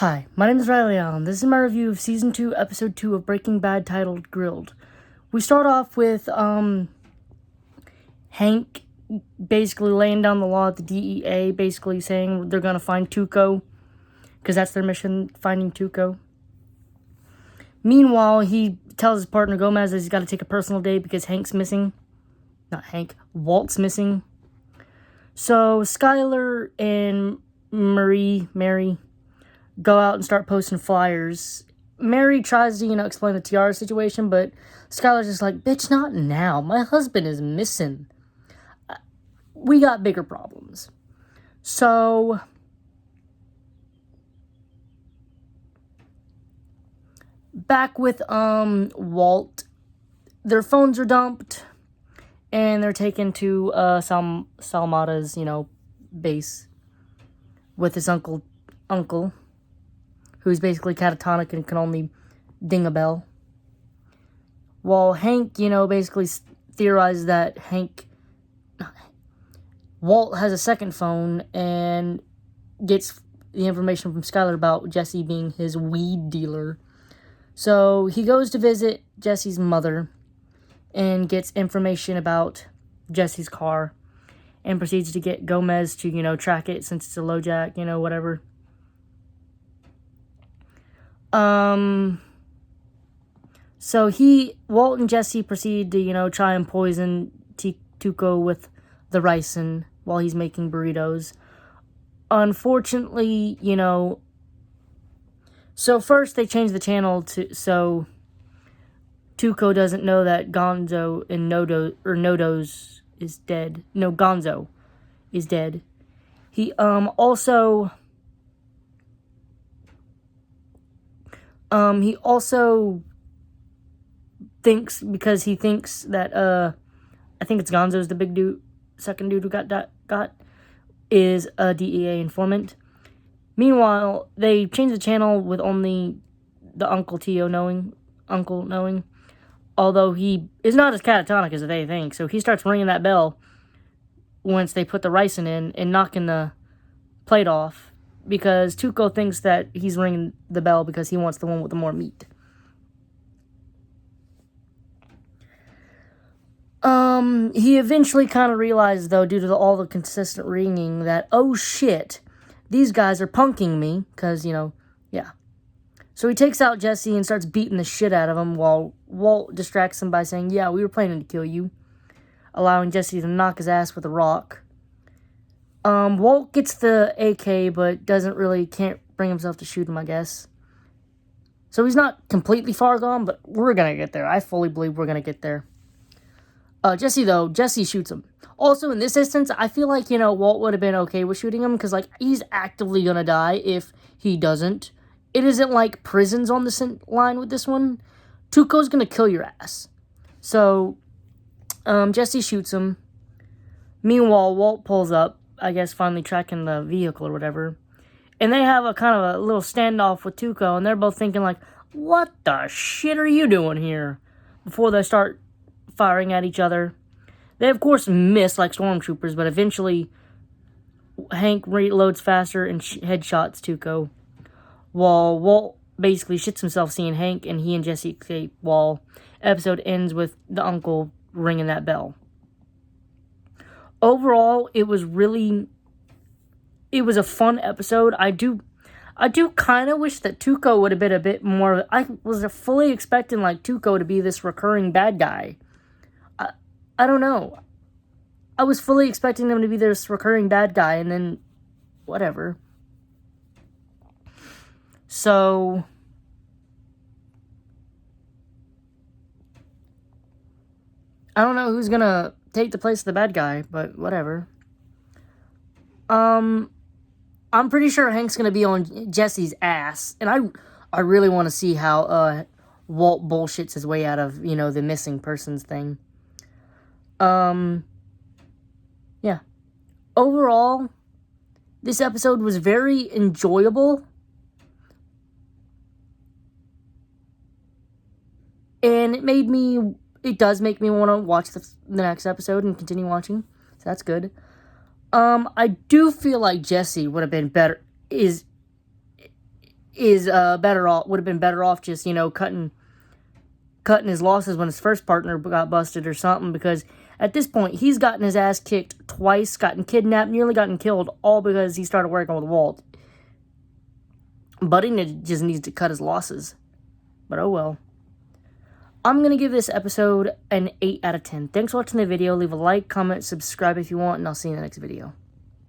Hi, my name is Riley Allen. This is my review of Season 2, Episode 2 of Breaking Bad titled Grilled. We start off with Hank basically laying down the law at the DEA, basically saying they're going to find Tuco, because that's their mission, finding Tuco. Meanwhile, he tells his partner Gomez that he's got to take a personal day because Hank's missing. Not Hank, Walt's missing. So Skylar and Mary go out and start posting flyers. Mary tries to, explain the tiara situation, but Skylar's just like, bitch, not now. My husband is missing. We got bigger problems. So back with Walt, their phones are dumped, and they're taken to Salmada's, base with his uncle, who's basically catatonic and can only ding a bell. While Hank, basically theorizes that Walt has a second phone and gets the information from Skylar about Jesse being his weed dealer. So he goes to visit Jesse's mother and gets information about Jesse's car and proceeds to get Gomez to, track it since it's a LoJack, whatever. So Walt and Jesse proceed to, try and poison Tuco with the ricin while he's making burritos. Unfortunately, so first they change the channel so Tuco doesn't know that Gonzo and Nodo's is dead. No, Gonzo is dead. He also thinks, because he thinks that I think it's Gonzo's the big dude, second dude who got is a DEA informant. Meanwhile, they change the channel with only the Uncle knowing, although he is not as catatonic as they think. So he starts ringing that bell once they put the ricin in and knocking the plate off, because Tuco thinks that he's ringing the bell because he wants the one with the more meat. He eventually kind of realizes, though, due to all the consistent ringing, that, oh shit, these guys are punking me, because, yeah. So he takes out Jesse and starts beating the shit out of him, while Walt distracts him by saying, yeah, we were planning to kill you, allowing Jesse to knock his ass with a rock. Walt gets the AK, but can't bring himself to shoot him, I guess. So he's not completely far gone, but we're gonna get there. I fully believe we're gonna get there. Jesse shoots him. Also, in this instance, I feel like, Walt would have been okay with shooting him, because, he's actively gonna die if he doesn't. It isn't like prison's on the line with this one. Tuco's gonna kill your ass. So, Jesse shoots him. Meanwhile, Walt pulls up, I guess finally tracking the vehicle or whatever. And they have a kind of a little standoff with Tuco, and they're both thinking, what the shit are you doing here? Before they start firing at each other. They, of course, miss like stormtroopers, but eventually Hank reloads faster and headshots Tuco, while Walt basically shits himself seeing Hank, and he and Jesse escape, while episode ends with the uncle ringing that bell. Overall, it was a fun episode. I do kind of wish that Tuco would have been a bit more. I was fully expecting Tuco to be this recurring bad guy. I don't know. I was fully expecting him to be this recurring bad guy, and then whatever. So I don't know who's gonna take the place of the bad guy, but whatever. I'm pretty sure Hank's gonna be on Jesse's ass, and I really want to see how Walt bullshits his way out of the missing persons thing. Yeah. Overall, this episode was very enjoyable. And it does make me want to watch the next episode and continue watching. So that's good. I do feel like Jesse would have been better. is would have been better off just, you know, cutting his losses when his first partner got busted or something, because at this point, he's gotten his ass kicked twice, gotten kidnapped, nearly gotten killed, all because he started working with Walt. Buddy just needs to cut his losses. But oh well. I'm going to give this episode an 8 out of 10. Thanks for watching the video. Leave a like, comment, subscribe if you want, and I'll see you in the next video.